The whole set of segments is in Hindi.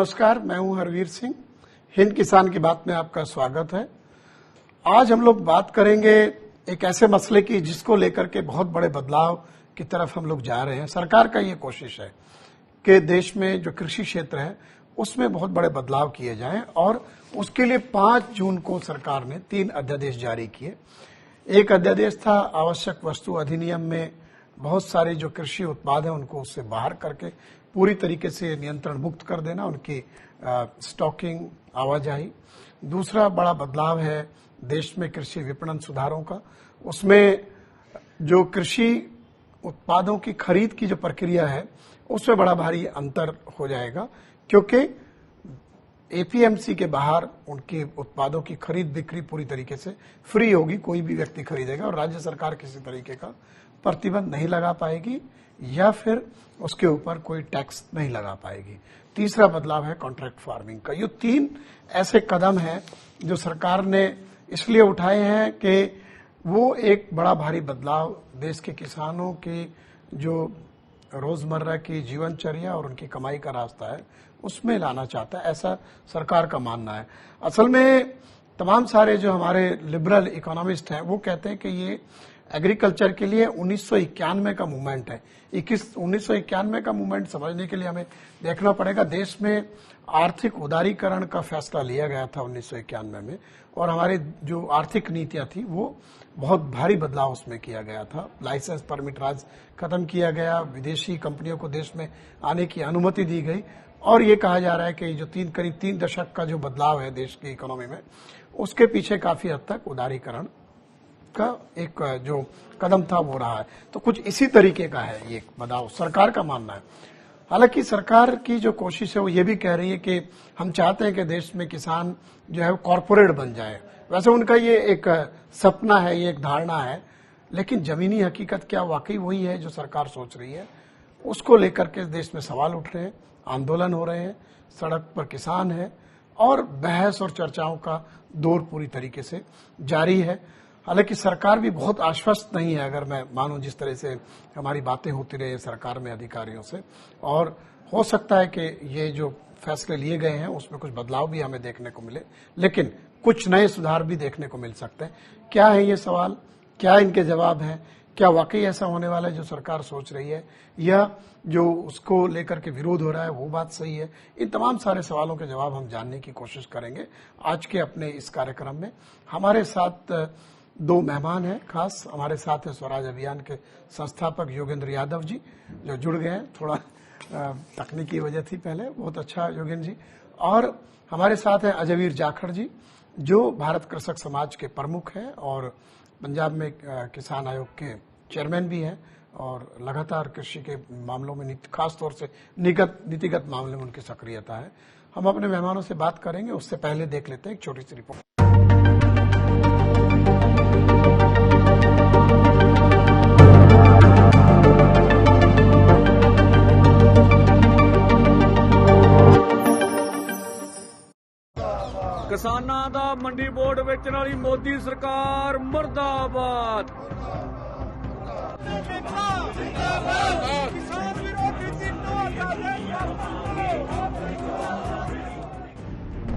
नमस्कार, मैं हूं हरवीर सिंह। हिंद किसान की बात में आपका स्वागत है। आज हम लोग बात करेंगे एक ऐसे मसले की जिसको लेकर के बहुत बड़े बदलाव की तरफ हम लोग जा रहे हैं। सरकार का ये कोशिश है कि देश में जो कृषि क्षेत्र है उसमें बहुत बड़े बदलाव किए जाएं और उसके लिए 5 जून को सरकार ने 3 अध्यादेश जारी किए। एक अध्यादेश था आवश्यक वस्तु अधिनियम में बहुत सारे जो कृषि उत्पाद हैं उनको उससे बाहर करके पूरी तरीके से नियंत्रण मुक्त कर देना, उनकी स्टॉकिंग, आवाजाही। दूसरा बड़ा बदलाव है देश में कृषि विपणन सुधारों का। उसमें जो कृषि उत्पादों की खरीद की जो प्रक्रिया है उसमें बड़ा भारी अंतर हो जाएगा, क्योंकि एपीएमसी के बाहर उनके उत्पादों की खरीद बिक्री पूरी तरीके से फ्री होगी, कोई भी व्यक्ति खरीदेगा और राज्य सरकार किसी तरीके का प्रतिबंध नहीं लगा पाएगी या फिर उसके ऊपर कोई टैक्स नहीं लगा पाएगी। तीसरा बदलाव है कॉन्ट्रैक्ट फार्मिंग का। ये 3 ऐसे कदम हैं जो सरकार ने इसलिए उठाए हैं कि वो एक बड़ा भारी बदलाव देश के किसानों की जो रोजमर्रा की जीवनचर्या और उनकी कमाई का रास्ता है उसमें लाना चाहता है, ऐसा सरकार का मानना है। असल में तमाम सारे जो हमारे लिबरल इकोनॉमिस्ट हैं वो कहते हैं कि ये एग्रीकल्चर के लिए 1991 का मूवमेंट है। 1991 का मूवमेंट समझने के लिए हमें देखना पड़ेगा देश में आर्थिक उदारीकरण का फैसला लिया गया था 1991 में, और हमारी जो आर्थिक नीतियां थी वो बहुत भारी बदलाव उसमें किया गया था। लाइसेंस परमिट राज खत्म किया गया, विदेशी कंपनियों को देश में आने की अनुमति दी गई और ये कहा जा रहा है कि जो करीब 3 दशक का जो बदलाव है देश की इकोनॉमी में उसके पीछे काफी हद तक उदारीकरण का एक जो कदम था वो रहा है। तो कुछ इसी तरीके का है ये बदलाव, सरकार का मानना है। हालांकि सरकार की जो कोशिश है वो ये भी कह रही है कि हम चाहते हैं कि देश में किसान जो है कॉरपोरेट बन जाए। वैसे उनका ये एक सपना है, ये एक धारणा है, लेकिन जमीनी हकीकत क्या वाकई वही है जो सरकार सोच रही है? उसको लेकर के देश में सवाल उठ रहे हैं, आंदोलन हो रहे हैं, सड़क पर किसान है और बहस और चर्चाओं का दौर पूरी तरीके से जारी है। हालांकि सरकार भी बहुत आश्वस्त नहीं है, अगर मैं मानूं जिस तरह से हमारी बातें होती रही सरकार में अधिकारियों से, और हो सकता है कि ये जो फैसले लिए गए हैं उसमें कुछ बदलाव भी हमें देखने को मिले, लेकिन कुछ नए सुधार भी देखने को मिल सकते हैं। क्या है ये सवाल, क्या इनके जवाब हैं, क्या वाकई ऐसा होने वाला है जो सरकार सोच रही है या जो उसको लेकर के विरोध हो रहा है वो बात सही है? इन तमाम सारे सवालों के जवाब हम जानने की कोशिश करेंगे आज के अपने इस कार्यक्रम में। हमारे साथ 2 मेहमान हैं खास। हमारे साथ है स्वराज अभियान के संस्थापक योगेंद्र यादव जी जो जुड़ गए हैं, थोड़ा तकनीकी वजह थी पहले, बहुत अच्छा योगेंद्र जी। और हमारे साथ है अजयवीर जाखड़ जी जो भारत कृषक समाज के प्रमुख हैं और पंजाब में किसान आयोग के चेयरमैन भी हैं और लगातार कृषि के मामलों में खासतौर से नीतिगत मामले में उनकी सक्रियता है। हम अपने मेहमानों से बात करेंगे, उससे पहले देख लेते हैं एक छोटी सी रिपोर्ट। किसानां दा मंडी बोर्ड वेचण वाली मोदी सरकार मुर्दाबाद।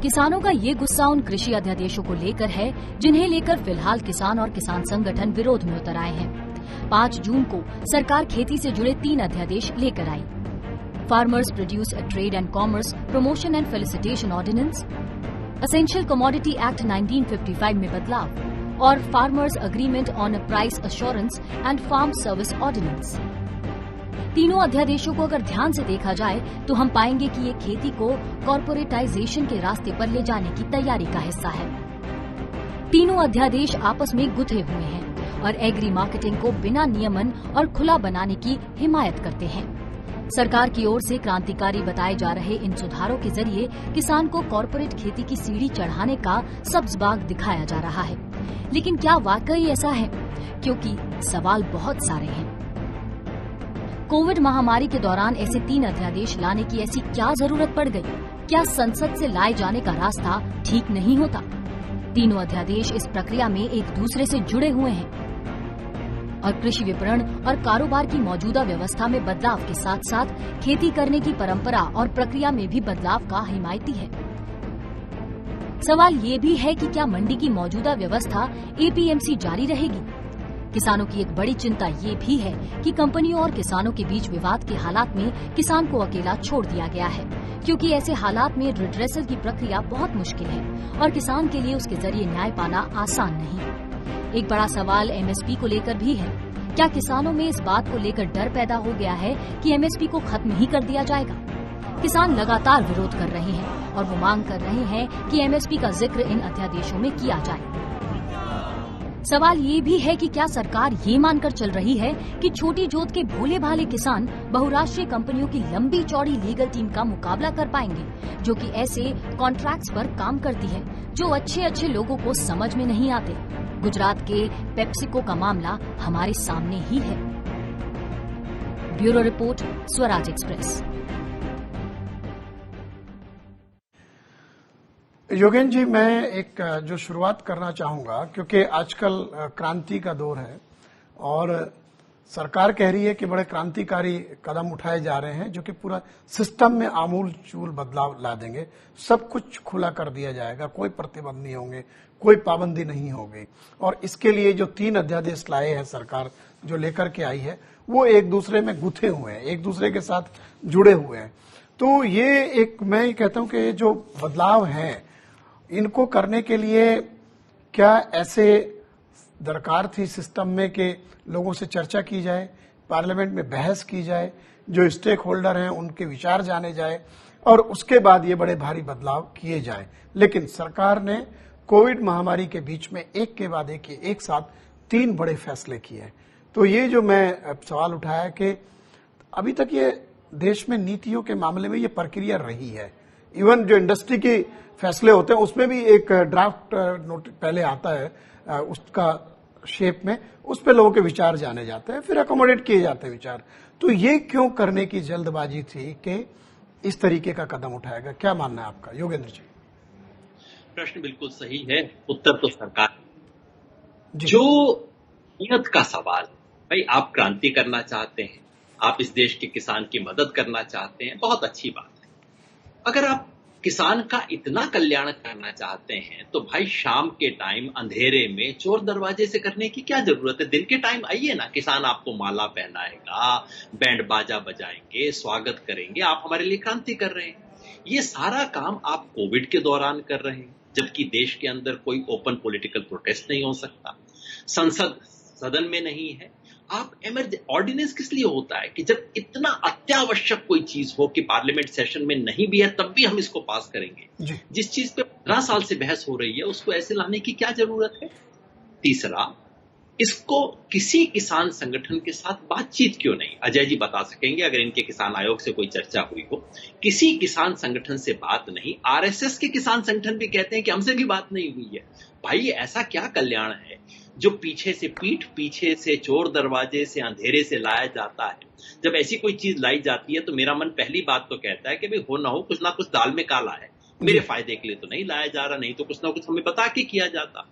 किसानों का ये गुस्सा उन कृषि अध्यादेशों को लेकर है जिन्हें लेकर फिलहाल किसान और किसान संगठन विरोध में उतर आए हैं। 5 जून को सरकार खेती से जुड़े 3 अध्यादेश लेकर आई। Farmers produce trade and commerce promotion and facilitation ordinance, essential commodity act 1955 में बदलाव और farmers agreement on price assurance and farm service ordinance. तीनों अध्यादेशों को अगर ध्यान से देखा जाए तो हम पाएंगे कि ये खेती को कॉर्पोरेटाइजेशन के रास्ते पर ले जाने की तैयारी का हिस्सा है। तीनों अध्यादेश आपस में गुथे हुए हैं और एग्री मार्केटिंग को बिना नियमन और खुला बनाने की हिमायत करते हैं। सरकार की ओर से क्रांतिकारी बताए जा रहे इन सुधारों के जरिए किसान को कॉर्पोरेट खेती की सीढ़ी चढ़ाने का सब्ज बाग दिखाया जा रहा है। लेकिन क्या वाकई ऐसा है? क्योंकि सवाल बहुत सारे हैं। कोविड महामारी के दौरान ऐसे 3 अध्यादेश लाने की ऐसी क्या जरूरत पड़ गई? क्या संसद से लाए जाने का रास्ता ठीक नहीं होता? तीनों अध्यादेश इस प्रक्रिया में एक दूसरे से जुड़े हुए हैं। और कृषि विपणन और कारोबार की मौजूदा व्यवस्था में बदलाव के साथ साथ खेती करने की परंपरा और प्रक्रिया में भी बदलाव का हिमायती है। सवाल ये भी है कि क्या मंडी की मौजूदा व्यवस्था एपीएमसी जारी रहेगी। किसानों की एक बड़ी चिंता ये भी है कि कंपनियों और किसानों के बीच विवाद के हालात में किसान को अकेला छोड़ दिया गया है, क्योंकि ऐसे हालात में रिड्रेसल की प्रक्रिया बहुत मुश्किल है और किसान के लिए उसके जरिए न्याय पाना आसान नहीं। एक बड़ा सवाल एमएसपी को लेकर भी है। क्या किसानों में इस बात को लेकर डर पैदा हो गया है कि एमएसपी को खत्म ही कर दिया जाएगा? किसान लगातार विरोध कर रहे हैं और वो मांग कर रहे हैं कि एमएसपी का जिक्र इन अध्यादेशों में किया जाए। सवाल ये भी है कि क्या सरकार ये मानकर चल रही है कि छोटी जोत के भोले भाले किसान बहुराष्ट्रीय कंपनियों की लंबी चौड़ी लीगल टीम का मुकाबला कर पाएंगे, जो कि ऐसे कॉन्ट्रैक्ट्स पर काम करती है जो अच्छे लोगों को समझ में नहीं आते। गुजरात के पेप्सिको का मामला हमारे सामने ही है। Bureau report, Swaraj express. Yogendra ji, मैं एक जो शुरुआत करना चाहूंगा, क्योंकि आजकल क्रांति का दौर है और सरकार कह रही है कि बड़े क्रांतिकारी कदम उठाए जा रहे हैं जो कि पूरा सिस्टम में आमूल चूल बदलाव ला देंगे। सब कुछ खुला कर दिया जाएगा, कोई प्रतिबंध नहीं होंगे, कोई पाबंदी नहीं होगी। और इसके लिए जो 3 अध्यादेश लाए हैं सरकार, जो लेकर के आई है, वो एक दूसरे में गुथे हुए हैं, एक दूसरे के साथ जुड़े हुए हैं। तो ये एक, मैं कहता हूं कि जो बदलाव हैं, इनको करने के लिए क्या ऐसे दरकार थी सिस्टम में कि लोगों से चर्चा की जाए, पार्लियामेंट में बहस की जाए, जो स्टेक होल्डर हैं उनके विचार जाने जाए और उसके बाद ये बड़े भारी बदलाव किए जाए। लेकिन सरकार ने कोविड महामारी के बीच में एक के बाद एक साथ 3 बड़े फैसले किए। तो ये जो मैं सवाल उठाया कि अभी तक ये देश में नीतियों के मामले में ये प्रक्रिया रही है। इवन जो इंडस्ट्री के फैसले होते हैं उसमें भी एक ड्राफ्ट नोट पहले आता है, उसका शेप में, उस पर लोगों के विचार जाने जाते हैं, फिर अकोमोडेट किए जाते हैं विचार। तो ये क्यों करने की जल्दबाजी थी कि इस तरीके का कदम उठाएगा? क्या मानना है आपका योगेंद्र जी? प्रश्न बिल्कुल सही है, उत्तर तो सरकार। जो नियत का सवाल, भाई आप क्रांति करना चाहते हैं, आप इस देश के किसान की मदद करना चाहते हैं, बहुत अच्छी बात है। अगर आप किसान का इतना कल्याण करना चाहते हैं तो भाई शाम के टाइम अंधेरे में चोर दरवाजे से करने की क्या जरूरत है? दिन के टाइम आइए ना, किसान आपको माला पहनाएगा, बैंड बाजा बजाएंगे, स्वागत करेंगे, आप हमारे लिए क्रांति कर रहे हैं। ये सारा काम आप कोविड के दौरान कर रहे हैं, जबकि देश के अंदर कोई ओपन पॉलिटिकल प्रोटेस्ट नहीं हो सकता, संसद सदन में नहीं है। आप ऑर्डिनेंस किस लिए होता है कि जब इतना अत्यावश्यक कोई चीज हो कि पार्लियामेंट सेशन में नहीं भी है तब भी हम इसको पास करेंगे। जिस चीज पे 15 साल से बहस हो रही है उसको ऐसे लाने की क्या जरूरत है? तीसरा, इसको किसी किसान संगठन के साथ बातचीत क्यों नहीं? अजय जी बता सकेंगे, अगर इनके किसान आयोग से कोई चर्चा हुई हो, किसी किसान संगठन से बात नहीं। आरएसएस के किसान संगठन भी कहते हैं कि हमसे भी बात नहीं हुई है। भाई ऐसा क्या कल्याण है जो पीछे से चोर दरवाजे से अंधेरे से लाया जाता है? जब ऐसी कोई चीज लाई जाती है तो मेरा मन पहली बात तो कहता है कि भाई हो ना कुछ दाल में काला है, मेरे फायदे के लिए तो नहीं लाया जा रहा, नहीं तो कुछ ना कुछ हमें बता के किया जाता।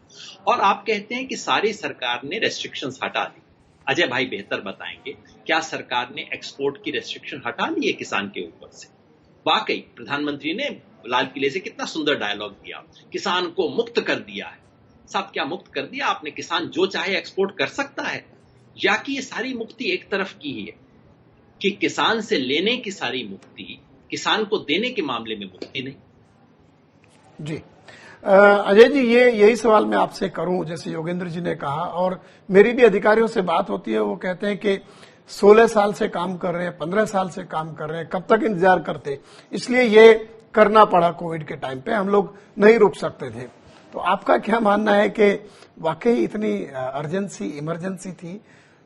और आप कहते हैं कि सारी सरकार ने रेस्ट्रिक्शंस हटा दी। अजय भाई बेहतर बताएंगे, क्या सरकार ने एक्सपोर्ट की रेस्ट्रिक्शन हटा ली है किसान के ऊपर से? वाकई प्रधानमंत्री ने लाल किले से कितना सुंदर डायलॉग दिया, किसान को मुक्त कर दिया है। साहब क्या मुक्त कर दिया आपने? किसान जो चाहे एक्सपोर्ट कर सकता है, या कि ये सारी मुक्ति एक तरफ की ही है कि किसान से लेने की सारी मुक्ति, किसान को देने के मामले में मुक्ति नहीं? जी अजय जी, यही सवाल मैं आपसे करूं, जैसे योगेंद्र जी ने कहा, और मेरी भी अधिकारियों से बात होती है, वो कहते हैं कि 16 साल से काम कर रहे हैं, 15 साल से काम कर रहे हैं, कब तक इंतजार करते, इसलिए ये करना पड़ा कोविड के टाइम पे, हम लोग नहीं रुक सकते थे। तो आपका क्या मानना है कि वाकई इतनी अर्जेंसी, इमरजेंसी थी,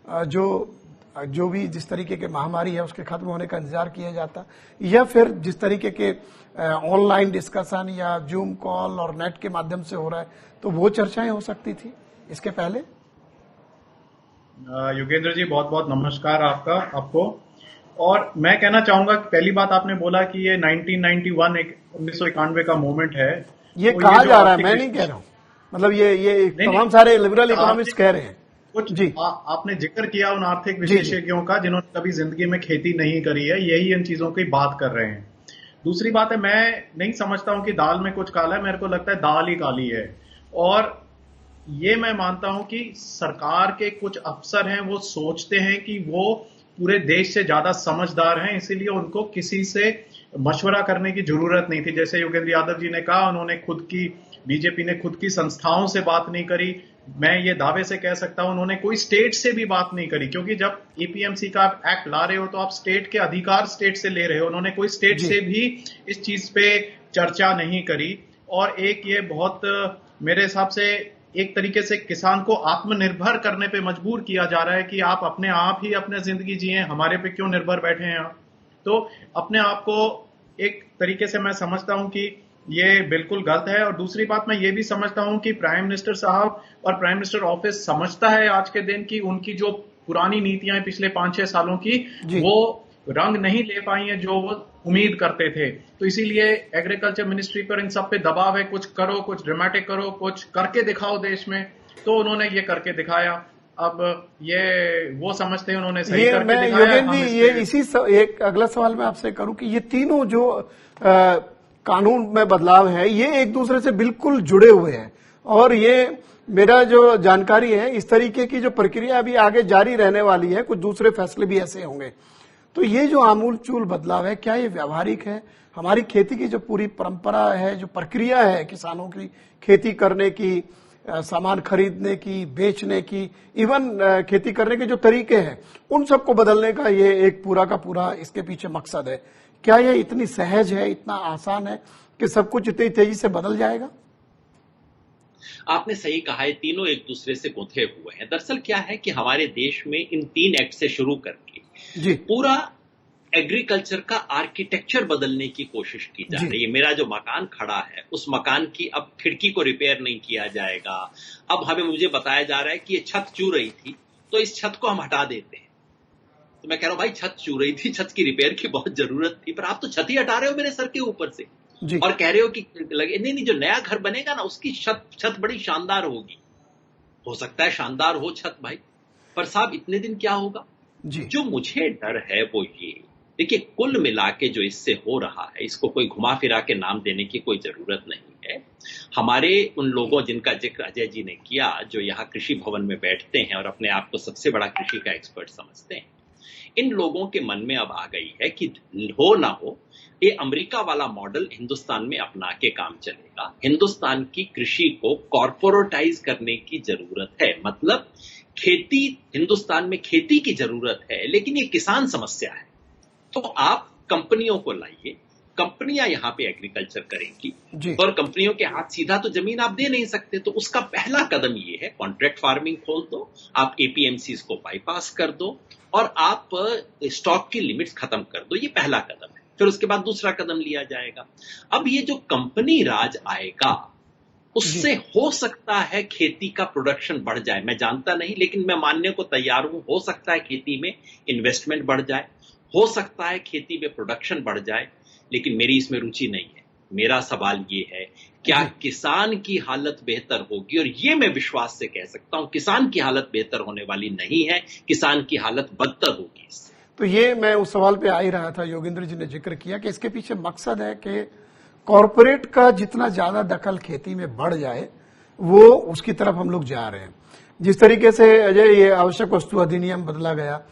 जो भी जिस तरीके के महामारी है उसके खत्म होने का इंतजार किया जाता, या फिर जिस तरीके के ऑनलाइन डिस्कशन या जूम कॉल और नेट के माध्यम से हो रहा है, तो वो चर्चाएं हो सकती थी इसके पहले? योगेंद्र जी बहुत बहुत नमस्कार आपको। और मैं कहना चाहूंगा कि पहली बात आपने बोला कि ये 1991 का मूवमेंट है, ये कहा जा रहा है, मैं नहीं कह रहा हूं, मतलब ये तमाम सारे लिबरल इकोनॉमिस्ट कह रहे हैं। कुछ आपने जिक्र किया उन आर्थिक विशेषज्ञों का जिन्होंने कभी जिंदगी में खेती नहीं करी है, यही इन चीजों की बात कर रहे हैं। दूसरी बात है, मैं नहीं समझता हूं कि दाल में कुछ काला है, मेरे को लगता है दाल ही काली है। और ये मैं मानता हूं कि सरकार के कुछ अफसर हैं, वो सोचते हैं कि वो पूरे देश से ज्यादा समझदार हैं, इसीलिए उनको किसी से मशवरा करने की जरूरत नहीं थी। जैसे योगेंद्र यादव जी ने कहा, उन्होंने बीजेपी ने खुद की संस्थाओं से बात नहीं करी। मैं ये दावे से कह सकता हूं उन्होंने कोई स्टेट से भी बात नहीं करी, क्योंकि जब एपीएमसी का आप एक्ट ला रहे हो तो आप स्टेट के अधिकार स्टेट से ले रहे हो। उन्होंने कोई स्टेट से भी इस चीज पे चर्चा नहीं करी। और एक ये बहुत मेरे हिसाब से एक तरीके से किसान को आत्मनिर्भर करने पे मजबूर किया जा रहा है कि आप अपने आप ही अपनी जिंदगी जिए, हमारे पे क्यों निर्भर बैठे हैं आप। तो अपने आप को एक तरीके से मैं समझता हूं कि ये बिल्कुल गलत है। और दूसरी बात मैं ये भी समझता हूं कि प्राइम मिनिस्टर साहब और प्राइम मिनिस्टर ऑफिस समझता है आज के दिन की उनकी जो पुरानी नीतियां पिछले 5-6 सालों की वो रंग नहीं ले पाई हैं जो वो उम्मीद करते थे। तो इसीलिए एग्रीकल्चर मिनिस्ट्री पर इन सब पे दबाव है, कुछ करो, कुछ ड्रामेटिक करो, कुछ करके दिखाओ देश में। तो उन्होंने ये करके दिखाया। अब ये वो समझते हैं उन्होंने सही करके दिखाया। योगेंद्र जी, ये इसी एक अगला सवाल मैं आपसे करूं कि ये तीनों जो कानून में बदलाव है, ये एक दूसरे से बिल्कुल जुड़े हुए हैं। और ये मेरा जो जानकारी है, इस तरीके की जो प्रक्रिया अभी आगे जारी रहने वाली है, कुछ दूसरे फैसले भी ऐसे होंगे। तो ये जो आमूलचूल बदलाव है, क्या ये व्यावहारिक है? हमारी खेती की जो पूरी परंपरा है, जो प्रक्रिया है किसानों की खेती करने की, सामान खरीदने की, बेचने की, इवन खेती करने के जो तरीके हैं, उन सबको बदलने का ये एक पूरा का पूरा इसके पीछे मकसद है। क्या ये इतनी सहज है, इतना आसान है कि सब कुछ इतनी तेजी से बदल जाएगा? आपने सही कहा है, तीनों एक दूसरे से गुंथे हुए हैं। दरअसल क्या है कि हमारे देश में इन 3 एक्ट से शुरू करके पूरा एग्रीकल्चर का आर्किटेक्चर बदलने की कोशिश की जा रही है। मेरा जो मकान खड़ा है, उस मकान की अब खिड़की को रिपेयर नहीं किया जाएगा। अब मुझे बताया जा रहा है कि ये छत चू रही थी, तो इस छत को हम हटा देते हैं। तो मैं कह रहा हूं भाई, छत चू रही थी, छत की रिपेयर की बहुत जरूरत थी, पर आप तो छत ही हटा रहे हो मेरे सर के ऊपर से और कह रहे हो कि लगे नहीं, जो नया घर बनेगा ना, उसकी छत बड़ी शानदार होगी। हो सकता है शानदार हो छत भाई, पर साहब इतने दिन क्या होगा? जो मुझे डर है वो ये, देखिए कुल मिला के जो इससे हो रहा है, इसको कोई घुमा फिरा के नाम देने की कोई जरूरत नहीं है। हमारे उन लोगों जिनका जिक्र अजय जी ने किया, जो यहाँ कृषि भवन में बैठते हैं और अपने आप को सबसे बड़ा कृषि का एक्सपर्ट समझते हैं, इन लोगों के मन में अब आ गई है कि हो ना हो, ये अमेरिका वाला मॉडल हिंदुस्तान में अपना के काम चलेगा। हिंदुस्तान की कृषि को कॉर्पोरेटाइज करने की जरूरत है। मतलब खेती, हिंदुस्तान में खेती की जरूरत है, लेकिन ये किसान समस्या है। तो आप कंपनियों को लाइए, कंपनियां यहां पे एग्रीकल्चर करेंगी और कंपनियों के हाथ सीधा तो जमीन आप दे नहीं सकते। तो उसका पहला कदम ये है, कॉन्ट्रैक्ट फार्मिंग खोल दो, आप एपीएमसीज को बाईपास कर दो और आप स्टॉक की लिमिट्स खत्म कर दो। ये पहला कदम है। फिर उसके बाद दूसरा कदम लिया जाएगा। अब ये जो कंपनी राज आएगा, उससे हो सकता है खेती का प्रोडक्शन बढ़ जाए। मैं जानता नहीं, लेकिन मैं मानने को तैयार हूं। हो सकता है खेती में इन्वेस्टमेंट बढ़ जाए, हो सकता है खेती में प्रोडक्शन बढ़ जाए, लेकिन मेरी इसमें रुचि नहीं है। मेरा सवाल ये है, क्या किसान की हालत बेहतर होगी? और ये मैं विश्वास से कह सकता हूं, किसान की हालत बेहतर होने वाली नहीं है, किसान की हालत बदतर होगी। तो ये मैं उस सवाल पे आ ही रहा था, योगेंद्र जी ने जिक्र किया कि इसके पीछे मकसद है कि कॉरपोरेट का जितना ज्यादा दखल खेती में बढ़ जाए, वो उसकी तरफ हम लोग जा रहे हैं। जिस तरीके से अजय ये आवश्यक वस्तु अधिनियम बदला गया,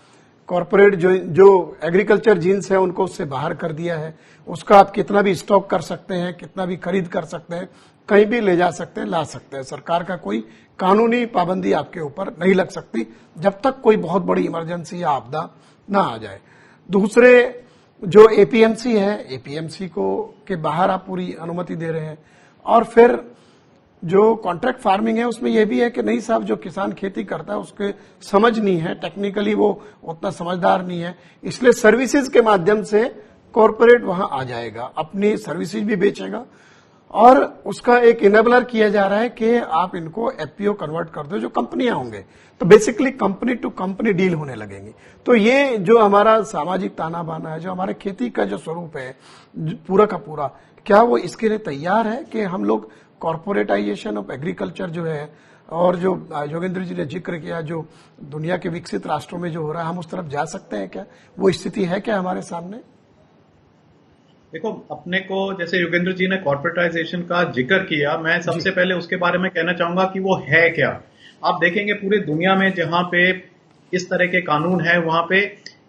कॉरपोरेट जो एग्रीकल्चर जीन्स है उनको उससे बाहर कर दिया है। उसका आप कितना भी स्टॉक कर सकते हैं, कितना भी खरीद कर सकते हैं, कहीं भी ले जा सकते हैं, ला सकते हैं। सरकार का कोई कानूनी पाबंदी आपके ऊपर नहीं लग सकती जब तक कोई बहुत बड़ी इमरजेंसी या आपदा ना आ जाए। दूसरे जो एपीएमसी है, एपीएमसी को के बाहर आप पूरी अनुमति दे रहे हैं। और फिर जो कॉन्ट्रैक्ट फार्मिंग है, उसमें यह भी है कि नहीं साहब, जो किसान खेती करता है उसके समझ नहीं है, टेक्निकली वो उतना समझदार नहीं है, इसलिए सर्विसेज के माध्यम से कॉरपोरेट वहां आ जाएगा, अपनी सर्विसेज भी बेचेगा। और उसका एक इनेबलर किया जा रहा है कि आप इनको एफपीओ कन्वर्ट कर दो, जो कंपनियां होंगे, तो basically company to company deal होने लगेंगी। तो ये जो हमारा सामाजिक ताना बाना है, जो हमारे खेती का जो स्वरूप है पूरा का पूरा, क्या वो इसके लिए तैयार है कि हम लोग कॉर्पोरेटाइजेशन ऑफ एग्रीकल्चर जो है और जो योगेंद्र जी ने जिक्र किया, जो दुनिया के विकसित राष्ट्रों में जो हो रहा है, हम उस तरफ जा सकते हैं क्या? वो स्थिति है क्या हमारे सामने? देखो, अपने को जैसे योगेंद्र जी ने कॉर्पोरेटाइजेशन का जिक्र किया, मैं सबसे पहले उसके बारे में कहना चाहूंगा कि वो है क्या। आप देखेंगे पूरी दुनिया में जहां पे इस तरह के कानून है, वहां पे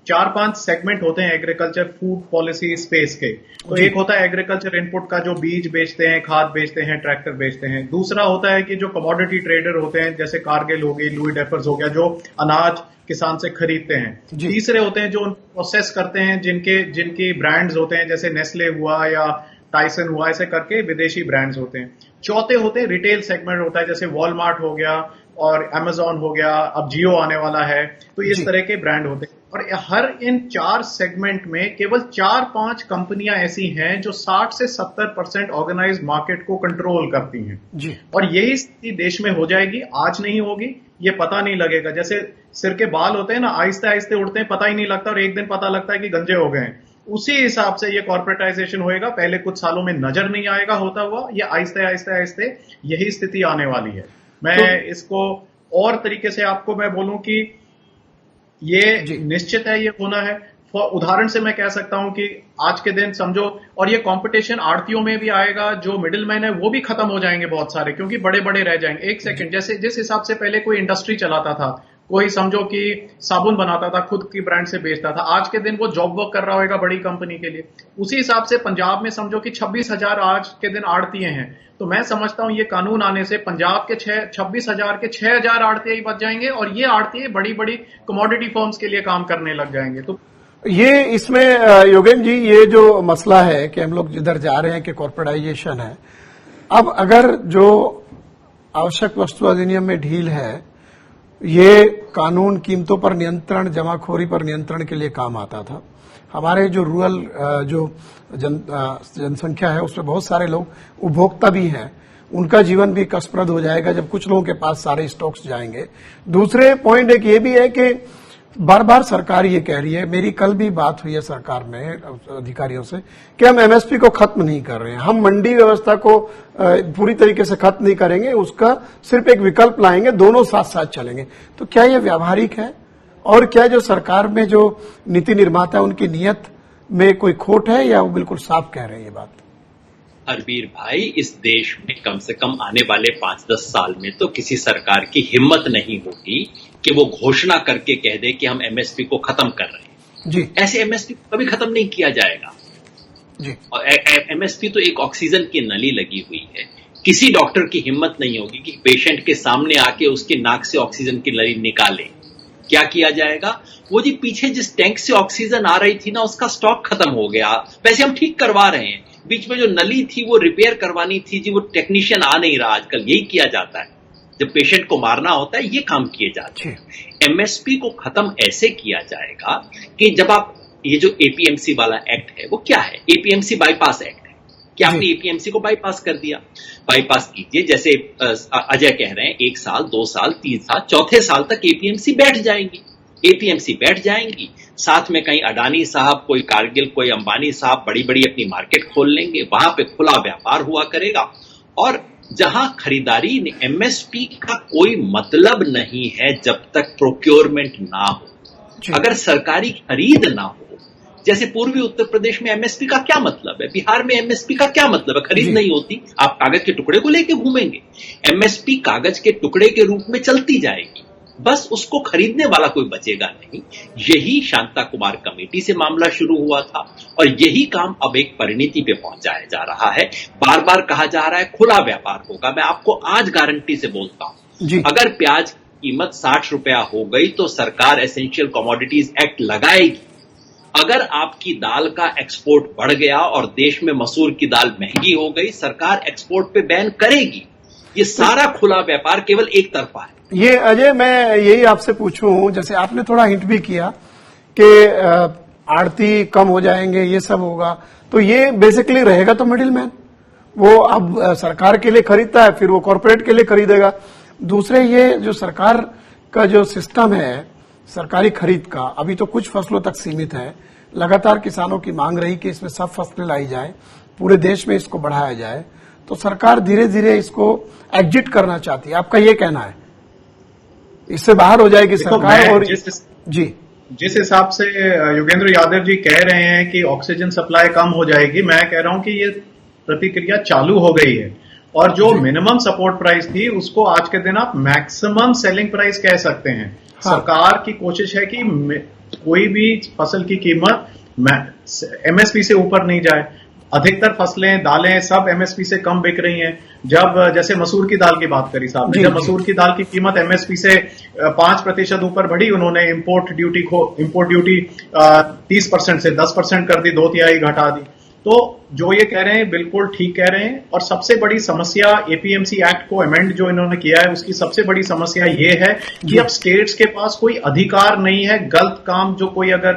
4-5 सेगमेंट होते हैं एग्रीकल्चर फूड पॉलिसी स्पेस के। तो एक होता है एग्रीकल्चर इनपुट का, जो बीज बेचते हैं, खाद बेचते हैं, ट्रैक्टर बेचते हैं। दूसरा होता है कि जो कमोडिटी ट्रेडर होते हैं, जैसे कारगिल हो गई, लुई डेफर्स हो गया, जो अनाज किसान से खरीदते हैं। तीसरे होते हैं जो प्रोसेस करते हैं, जिनकी ब्रांड्स होते हैं, जैसे नेस्ले हुआ या टाइसन हुआ, ऐसे करके विदेशी ब्रांड्स होते हैं। चौथे होते हैं रिटेल सेगमेंट होता है, जैसे वॉलमार्ट हो गया और अमेजॉन हो गया, अब जियो आने वाला है, तो इस तरह के ब्रांड होते हैं। और हर इन 4 सेगमेंट में केवल 4-5 कंपनियां ऐसी हैं जो 60 से 70% ऑर्गेनाइज्ड मार्केट को कंट्रोल करती हैं जी। और यही स्थिति देश में हो जाएगी, आज नहीं होगी, ये पता नहीं लगेगा। जैसे सिर के बाल होते हैं ना, आहिस्ते आहिस्ते उड़ते हैं, पता ही नहीं लगता, और एक दिन पता लगता है कि गंजे हो गए हैं। उसी हिसाब से ये कॉर्पोरेटाइजेशन होएगा, पहले कुछ सालों में नजर नहीं आएगा होता हुआ, ये आहिस्ते आहिस्ते आहिस्ते यही स्थिति आने वाली है। मैं इसको और तरीके से आपको मैं बोलूं कि ये निश्चित है, ये होना है। उदाहरण से मैं कह सकता हूं कि आज के दिन समझो, और ये कंपटीशन आड़तियों में भी आएगा, जो मिडिल मैन है वो भी खत्म हो जाएंगे बहुत सारे, क्योंकि बड़े बड़े रह जाएंगे। एक सेकंड, जैसे जिस हिसाब से पहले कोई इंडस्ट्री चलाता था, कोई समझो कि साबुन बनाता था, खुद की ब्रांड से बेचता था, आज के दिन वो जॉब वर्क कर रहा होगा बड़ी कंपनी के लिए। उसी हिसाब से पंजाब में समझो कि 26,000 आज के दिन आड़तिये हैं। तो मैं समझता हूं ये कानून आने से पंजाब के 26,000 के 6,000 आड़तिये ही बच जाएंगे, और ये आड़तिये बड़ी बड़ी कमोडिटी फर्म्स के लिए काम करने लग जाएंगे। तो ये इसमें योगेंद्र जी, ये जो मसला है कि हम लोग जिधर जा रहे हैं कि कॉर्पोरेटाइजेशन है, अब अगर जो आवश्यक वस्तु अधिनियम में ढील है, ये कानून कीमतों पर नियंत्रण, जमाखोरी पर नियंत्रण के लिए काम आता था। हमारे जो रूरल जो जनसंख्या है, उसमें बहुत सारे लोग उपभोक्ता भी हैं, उनका जीवन भी कष्टप्रद हो जाएगा जब कुछ लोगों के पास सारे स्टॉक्स जाएंगे। दूसरे पॉइंट एक ये भी है कि बार बार सरकार ये कह रही है, मेरी कल भी बात हुई है सरकार में अधिकारियों से, कि हम एमएसपी को खत्म नहीं कर रहे हैं, हम मंडी व्यवस्था को पूरी तरीके से खत्म नहीं करेंगे, उसका सिर्फ एक विकल्प लाएंगे, दोनों साथ साथ चलेंगे। तो क्या ये व्यावहारिक है? और क्या जो सरकार में जो नीति निर्माता है, उनकी नीयत में कोई खोट है, या वो बिल्कुल साफ कह रहे हैं ये बात? अरबीर भाई, इस देश में कम से कम आने वाले 5-10 साल में तो किसी सरकार की हिम्मत नहीं होगी कि वो घोषणा करके कह दे कि हम एमएसपी को खत्म कर रहे हैं जी। ऐसे एमएसपी को कभी खत्म नहीं किया जाएगा जी। और एमएसपी तो एक ऑक्सीजन की नली लगी हुई है। किसी डॉक्टर की हिम्मत नहीं होगी कि पेशेंट के सामने आके उसके नाक से ऑक्सीजन की नली निकाले। क्या किया जाएगा? वो जी पीछे जिस टैंक से ऑक्सीजन आ रही थी ना, उसका स्टॉक खत्म हो गया, वैसे हम ठीक करवा रहे हैं, बीच में जो नली थी वो रिपेयर करवानी थी जी, वो टेक्नीशियन आ नहीं रहा। आजकल यही किया जाता है, जब पेशेंट को मारना होता है ये काम किए जाते हैं। एमएसपी को खत्म ऐसे किया जाएगा कि जब आप, ये जो एपीएमसी वाला एक्ट है वो क्या है? एपीएमसी बाईपास एक्ट है कि आपने एपीएमसी को बाईपास कर दिया। बाईपास कीजिए, जैसे अजय कह रहे हैं, 1 साल, 2 साल, 3 साल, चौथे साल तक एपीएमसी बैठ जाएंगी। एपीएमसी बैठ जाएंगी, साथ में कहीं अडानी साहब, कोई कारगिल, कोई अंबानी साहब बड़ी बड़ी अपनी मार्केट खोल लेंगे, वहां पे खुला व्यापार हुआ करेगा। और जहां खरीदारी एमएसपी का कोई मतलब नहीं है जब तक प्रोक्योरमेंट ना हो। अगर सरकारी खरीद ना हो, जैसे पूर्वी उत्तर प्रदेश में एमएसपी का क्या मतलब है, बिहार में एमएसपी का क्या मतलब है? खरीद नहीं होती, आप कागज के टुकड़े को लेके घूमेंगे। एमएसपी कागज के टुकड़े के रूप में चलती जाएगी, बस उसको खरीदने वाला कोई बचेगा नहीं। यही शांता कुमार कमेटी से मामला शुरू हुआ था, और यही काम अब एक परिणति पे पहुंचाया जा रहा है। बार बार कहा जा रहा है खुला व्यापार होगा। मैं आपको आज गारंटी से बोलता हूं, अगर प्याज की कीमत 60 रुपया हो गई तो सरकार एसेंशियल कमोडिटीज एक्ट लगाएगी। अगर आपकी दाल का एक्सपोर्ट बढ़ गया और देश में मसूर की दाल महंगी हो गई, सरकार एक्सपोर्ट पे बैन करेगी। ये सारा खुला व्यापार केवल एक तरफा है। ये अजय, मैं यही आपसे पूछूं, जैसे आपने थोड़ा हिंट भी किया कि आड़ती कम हो जाएंगे, ये सब होगा, तो ये बेसिकली रहेगा तो मिडिल मैन, वो अब सरकार के लिए खरीदता है, फिर वो कॉर्पोरेट के लिए खरीदेगा। दूसरे, ये जो सरकार का जो सिस्टम है सरकारी खरीद का, अभी तो कुछ फसलों तक सीमित है। लगातार किसानों की मांग रही कि इसमें सब फसलें लाई जाए, पूरे देश में इसको बढ़ाया जाए। तो सरकार धीरे धीरे इसको एग्जिट करना चाहती है। आपका ये कहना है इससे बाहर हो जाएगी सरकार? और जी, जिस हिसाब से योगेंद्र यादव जी कह रहे हैं कि ऑक्सीजन सप्लाई कम हो जाएगी, मैं कह रहा हूं कि ये प्रतिक्रिया चालू हो गई है और जो मिनिमम सपोर्ट प्राइस थी उसको आज के दिन आप मैक्सिमम सेलिंग प्राइस कह सकते हैं। हाँ। सरकार की कोशिश है कि कोई भी फसल की कीमत एमएसपी से ऊपर नहीं जाए। अधिकतर फसलें, दालें सब एमएसपी से कम बिक रही हैं। जब जैसे मसूर की दाल की बात करी साहब ने, जब मसूर की दाल की कीमत एमएसपी से 5% ऊपर बढ़ी, उन्होंने इंपोर्ट ड्यूटी 30% से 10% कर दी, 2/3 घटा दी। तो जो ये कह रहे हैं बिल्कुल ठीक कह रहे हैं। और सबसे बड़ी समस्या एपीएमसी एक्ट को अमेंड जो इन्होंने किया है उसकी सबसे बड़ी समस्या ये है कि अब स्टेट्स के पास कोई अधिकार नहीं है गलत काम, जो कोई अगर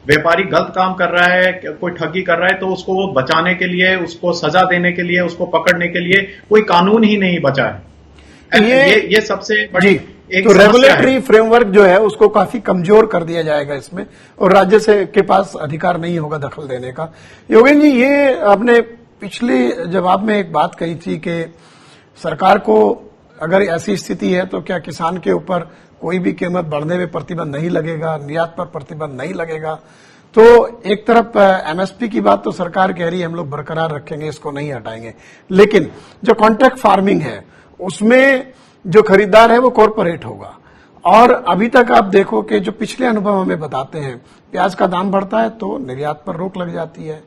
व्यापारी गलत काम कर रहा है, कोई ठगी कर रहा है, तो उसको वो बचाने के लिए, उसको सजा देने के लिए, उसको पकड़ने के लिए कोई कानून ही नहीं बचा है। ये सबसे बड़ी तो रेगुलेटरी फ्रेमवर्क जो है उसको काफी कमजोर कर दिया जाएगा इसमें, और राज्य से के पास अधिकार नहीं होगा दखल देने का। योगेंद्र जी, ये आपने पिछले जवाब में एक बात कही थी कि सरकार को अगर ऐसी स्थिति है तो क्या किसान के ऊपर कोई भी कीमत बढ़ने में प्रतिबंध नहीं लगेगा, निर्यात पर प्रतिबंध नहीं लगेगा। तो एक तरफ एमएसपी की बात तो सरकार कह रही है हम लोग बरकरार रखेंगे, इसको नहीं हटाएंगे, लेकिन जो कॉन्ट्रैक्ट फार्मिंग है उसमें जो खरीदार है वो कॉरपोरेट होगा। और अभी तक आप देखो कि जो पिछले अनुभव हमें बताते हैं, प्याज का दाम बढ़ता है तो निर्यात पर रोक लग जाती है,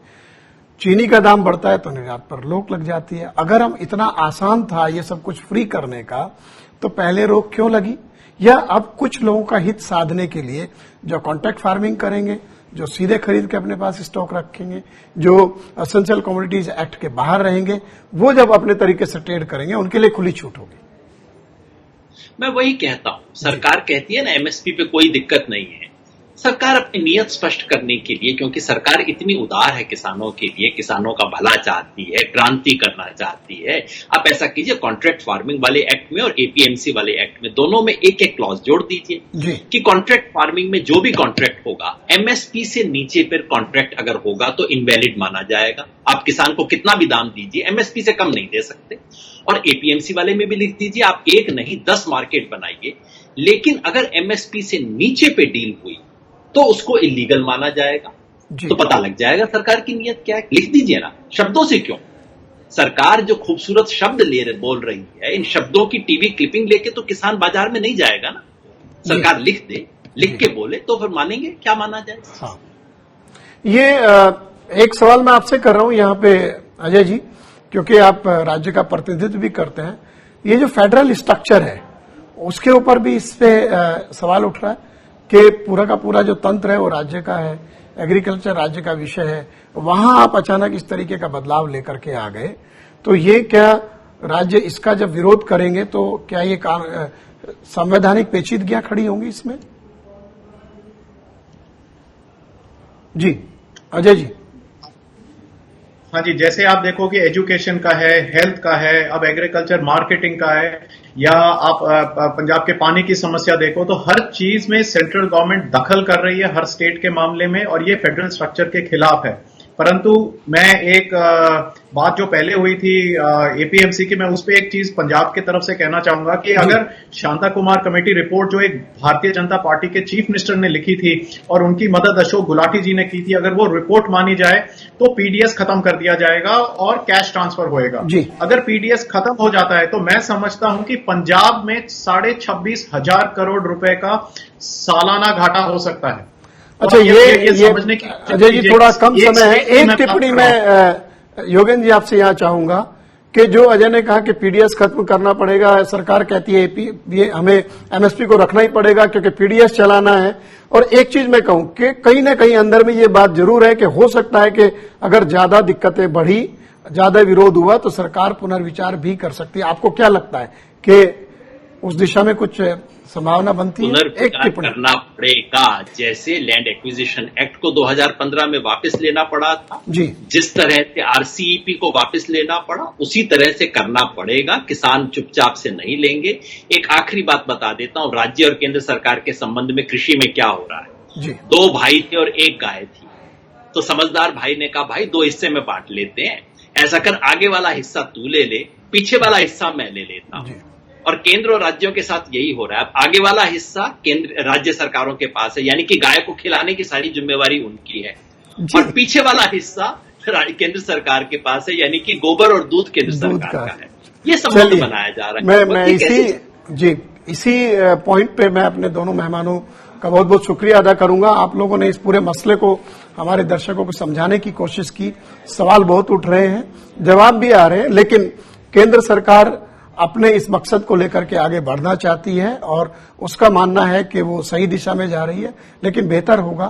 चीनी का दाम बढ़ता है तो निर्यात पर रोक लग जाती है। अगर हम इतना आसान था ये सब कुछ फ्री करने का, तो पहले रोक क्यों लगी? या अब कुछ लोगों का हित साधने के लिए जो कॉन्ट्रैक्ट फार्मिंग करेंगे, जो सीधे खरीद के अपने पास स्टॉक रखेंगे, जो एसेंशियल कमोडिटीज एक्ट के बाहर रहेंगे, वो जब अपने तरीके से ट्रेड करेंगे उनके लिए खुली छूट होगी। मैं वही कहता हूं, सरकार कहती है ना एमएसपी पे कोई दिक्कत नहीं है। सरकार अपनी नियत स्पष्ट करने के लिए, क्योंकि सरकार इतनी उदार है किसानों के लिए, किसानों का भला चाहती है, क्रांति करना चाहती है। आप ऐसा कीजिए, कॉन्ट्रैक्ट फार्मिंग वाले एक्ट में और एपीएमसी वाले एक्ट में दोनों में एक एक क्लॉज जोड़ दीजिए कि कॉन्ट्रैक्ट फार्मिंग में जो भी कॉन्ट्रैक्ट होगा एमएसपी से नीचे पर कॉन्ट्रैक्ट अगर होगा तो इनवैलिड माना जाएगा। आप किसान को कितना भी दाम दीजिए, एमएसपी से कम नहीं दे सकते। और एपीएमसी वाले में भी लिख दीजिए, आप 1 नहीं 10 मार्केट बनाइए, लेकिन अगर एमएसपी से नीचे पे डील हुई तो उसको इलीगल माना जाएगा। तो पता लग जाएगा सरकार की नीयत क्या है। लिख दीजिए ना, शब्दों से क्यों। सरकार जो खूबसूरत शब्द बोल रही है, इन शब्दों की टीवी क्लिपिंग लेके तो किसान बाजार में नहीं जाएगा ना। सरकार लिख दे, लिख के बोले तो फिर मानेंगे, क्या माना जाए। हाँ। ये एक सवाल मैं आपसे कर रहा हूं यहाँ पे अजय जी, क्योंकि आप राज्य का प्रतिनिधित्व भी करते हैं। ये जो फेडरल स्ट्रक्चर है उसके ऊपर भी इस पे सवाल उठ रहा है कि पूरा का पूरा जो तंत्र है वो राज्य का है, एग्रीकल्चर राज्य का विषय है, वहां आप अचानक इस तरीके का बदलाव लेकर के आ गए, तो ये क्या राज्य इसका जब विरोध करेंगे तो क्या ये संवैधानिक पेचीदगियां खड़ी होंगी इसमें? जी अजय जी। हाँ जी, जैसे आप देखो कि एजुकेशन का है, हेल्थ का है, अब एग्रीकल्चर मार्केटिंग का है, या आप पंजाब के पानी की समस्या देखो, तो हर चीज में सेंट्रल गवर्नमेंट दखल कर रही है हर स्टेट के मामले में, और ये फेडरल स्ट्रक्चर के खिलाफ है। परंतु मैं एक बात जो पहले हुई थी एपीएमसी की, मैं उस पर एक चीज पंजाब की तरफ से कहना चाहूंगा कि अगर शांता कुमार कमेटी रिपोर्ट जो एक भारतीय जनता पार्टी के चीफ मिनिस्टर ने लिखी थी और उनकी मदद अशोक गुलाटी जी ने की थी, अगर वो रिपोर्ट मानी जाए तो पीडीएस खत्म कर दिया जाएगा और कैश ट्रांसफर होएगा। अगर पीडीएस खत्म हो जाता है तो मैं समझता हूं कि पंजाब में 26,500 करोड़ रुपए का सालाना घाटा हो सकता है। अच्छा, ये समझने की अजय जी थोड़ा कम समय है, एक टिप्पणी मैं योगेंद्र जी आपसे यहाँ चाहूंगा कि जो अजय ने कहा कि पीडीएस खत्म करना पड़ेगा, सरकार कहती है हमें एमएसपी को रखना ही पड़ेगा क्योंकि पीडीएस चलाना है। और एक चीज मैं कहूं कि कहीं ना कहीं अंदर में ये बात जरूर है कि हो सकता है कि अगर ज्यादा दिक्कतें बढ़ी, ज्यादा विरोध हुआ तो सरकार पुनर्विचार भी कर सकती है। आपको क्या लगता है कि उस दिशा में कुछ संभावना बनती है? एक करना पड़ेगा, जैसे लैंड एक्विजिशन एक्ट को 2015 में वापस लेना पड़ा था जी, जिस तरह से आरसीईपी को वापस लेना पड़ा उसी तरह से करना पड़ेगा। किसान चुपचाप से नहीं लेंगे। एक आखिरी बात बता देता हूं, राज्य और केंद्र सरकार के संबंध में कृषि में क्या हो रहा है जी। 2 भाई थे और 1 गाय थी, तो समझदार भाई ने कहा भाई 2 हिस्से में बांट लेते हैं। ऐसा कर, आगे वाला हिस्सा तू ले ले, पीछे वाला हिस्सा मैं ले लेता हूं। और केंद्र और राज्यों के साथ यही हो रहा है। अब आगे वाला हिस्सा केंद्र राज्य सरकारों के पास है, यानी कि गाय को खिलाने की सारी जिम्मेवारी उनकी है, और पीछे वाला हिस्सा केंद्र सरकार के पास है, यानी कि गोबर और दूध केंद्र सरकार का है। ये संबंध बनाया जा रहा है। मैं इसी पॉइंट पे मैं अपने दोनों मेहमानों का बहुत बहुत शुक्रिया अदा करूंगा। आप लोगों ने इस पूरे मसले को हमारे दर्शकों को समझाने की कोशिश की। सवाल बहुत उठ रहे हैं, जवाब भी आ रहे हैं, लेकिन केंद्र सरकार अपने इस मकसद को लेकर के आगे बढ़ना चाहती है और उसका मानना है कि वो सही दिशा में जा रही है। लेकिन बेहतर होगा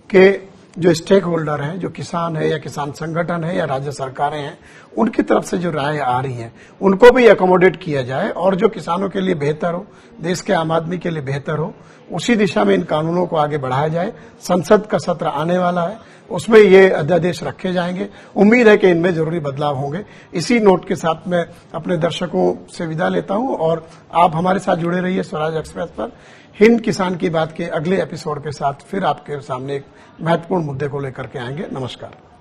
कि जो स्टेक होल्डर हैं, जो किसान है या किसान संगठन है या राज्य सरकारें हैं, उनकी तरफ से जो राय आ रही है उनको भी अकोमोडेट किया जाए, और जो किसानों के लिए बेहतर हो, देश के आम आदमी के लिए बेहतर हो, उसी दिशा में इन कानूनों को आगे बढ़ाया जाए। संसद का सत्र आने वाला है, उसमें ये अध्यादेश रखे जाएंगे। उम्मीद है कि इनमें जरूरी बदलाव होंगे। इसी नोट के साथ मैं अपने दर्शकों से विदा लेता हूं और आप हमारे साथ जुड़े रहिए स्वराज एक्सप्रेस पर। हिंद किसान की बात के अगले एपिसोड के साथ फिर आपके सामने एक महत्वपूर्ण मुद्दे को लेकर के आएंगे। नमस्कार।